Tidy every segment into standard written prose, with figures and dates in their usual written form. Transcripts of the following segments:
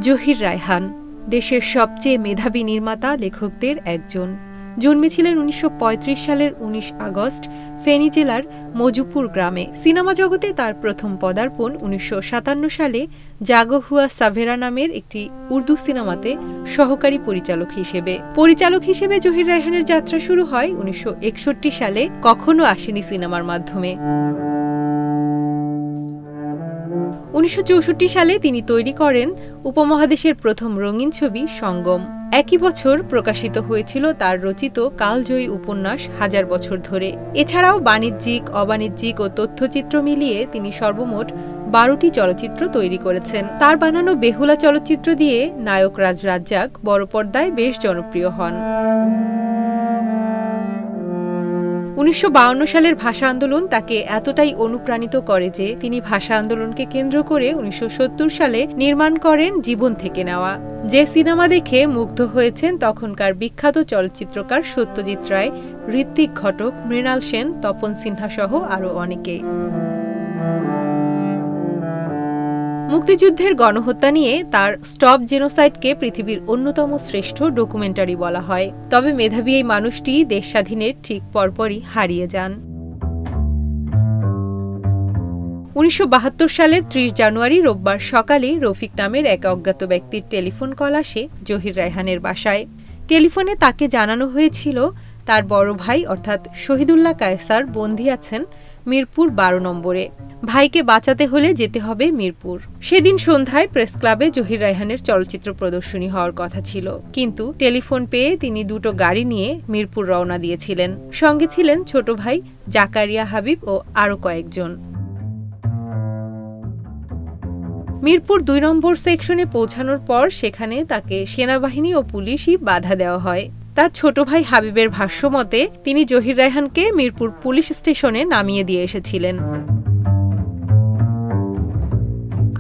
জহির রায়হান দেশের সবচেয়ে মেধাবী নির্মাতা লেখকদের একজন। জন্মেছিলেন ১৯৩৫ সালের ১৯ আগস্ট ফেনী জেলার মজুপুর গ্রামে। সিনেমা জগতে তার প্রথম পদার্পণ ১৯৫৭ সালে জাগো হুয়া সাভেরা নামের একটি উর্দু সিনেমাতে সহকারী পরিচালক হিসেবে জহির রায়হানের যাত্রা শুরু হয় ১৯৬১ সালে কখনো আসেনি সিনেমার মাধ্যমে। ১৯৬৪ সালে তিনি তৈরি করেন উপমহাদেশের প্রথম রঙিন ছবি সঙ্গম। একই বছর প্রকাশিত হয়েছিল তার রচিত কালজয়ী উপন্যাস হাজার বছর ধরে। এছাড়াও বাণিজ্যিক, অবাণিজ্যিক ও তথ্যচিত্র মিলিয়ে তিনি সর্বমোট ১২টি চলচ্চিত্র তৈরি করেছেন। তার বানানো বেহুলা চলচ্চিত্র দিয়ে নায়ক রাজ রাজ্জাক বড় পর্দায় বেশ জনপ্রিয় হন। ১৯৫২ সালের ভাষা আন্দোলন তাকে এতটাই অনুপ্রাণিত করে যে তিনি ভাষা আন্দোলনকে কেন্দ্র করে ১৯৭০ সালে নির্মাণ করেন জীবন থেকে নেওয়া, যে সিনেমা দেখে মুগ্ধ হয়েছেন তখনকার বিখ্যাত চলচ্চিত্রকার সত্যজিৎ রায়, ঋত্বিক ঘটক, মৃণাল সেন, তপন সিনহা সহ আরও অনেকে। মুক্তিযুদ্ধের গণহত্যা নিয়ে তার স্টপ জেনোসাইডকে পৃথিবীর অন্যতম শ্রেষ্ঠ ডকুমেন্টারি বলা হয়। তবে মেধাবী এই মানুষটি দেশ স্বাধীনের ঠিক পরপরই হারিয়ে যান। ১৯৭২ সালের ৩০ জানুয়ারি রোববার সকালে রফিক নামের এক অজ্ঞাত ব্যক্তির টেলিফোন কল আসে জহির রায়হানের বাসায়। টেলিফোনে তাকে জানানো হয়েছিল তার বড় ভাই অর্থাৎ শহীদুল্লাহ কায়সার বন্দী আছেন মিরপুর ১২ নম্বরে। ভাইকে বাঁচাতে হলে যেতে হবে মিরপুর। সেদিন সন্ধ্যায় প্রেস ক্লাবে জহির রায়হানের চলচ্চিত্র প্রদর্শনী হওয়ার কথা ছিল, কিন্তু টেলিফোন পেয়ে তিনি দুটো গাড়ি নিয়ে মিরপুর রওনা দিয়েছিলেন। সঙ্গে ছিলেন ছোট ভাই জাকারিয়া হাবিব ও আরও কয়েকজন। মিরপুর ২ নম্বর সেকশনে পৌঁছানোর পর সেখানে তাকে সেনাবাহিনী ও পুলিশই বাধা দেওয়া হয়। তার ছোট ভাই হাবিবের ভাষ্যমতে তিনি জহির রায়হানকে মিরপুর পুলিশ স্টেশনে নামিয়ে দিয়ে এসেছিলেন।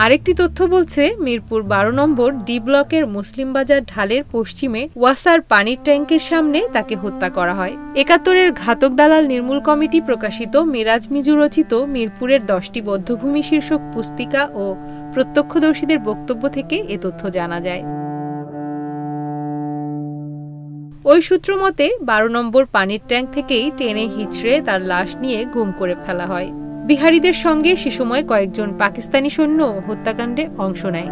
আরেকটি তথ্য বলছে মিরপুর ১২ নম্বর ডি ব্লকের মুসলিম বাজার ঢালের পশ্চিমে ওয়াসার পানির ট্যাঙ্কের সামনে তাকে হত্যা করা হয়। ৭১-এর ঘাতক দালাল নির্মূল কমিটি প্রকাশিত মিরাজ মিজু রচিত মিরপুরের ১০টি বধ্যভূমি শীর্ষক পুস্তিকা ও প্রত্যক্ষদর্শীদের বক্তব্য থেকে এ তথ্য জানা যায়। ওই সূত্র মতে ১২ নম্বর পানির ট্যাঙ্ক থেকেই টেনে হিঁচড়ে তার লাশ নিয়ে গুম করে ফেলা হয়। বিহারীদের সঙ্গে সে সময় কয়েকজন পাকিস্তানি সৈন্য হত্যাকাণ্ডে অংশ নেয়।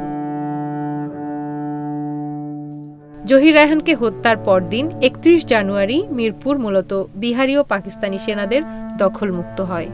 জহির রায়হানকে হত্যার পরদিন ৩১ জানুয়ারি মিরপুর মূলত বিহারী ও পাকিস্তানি সেনাদের দখলমুক্ত হয়।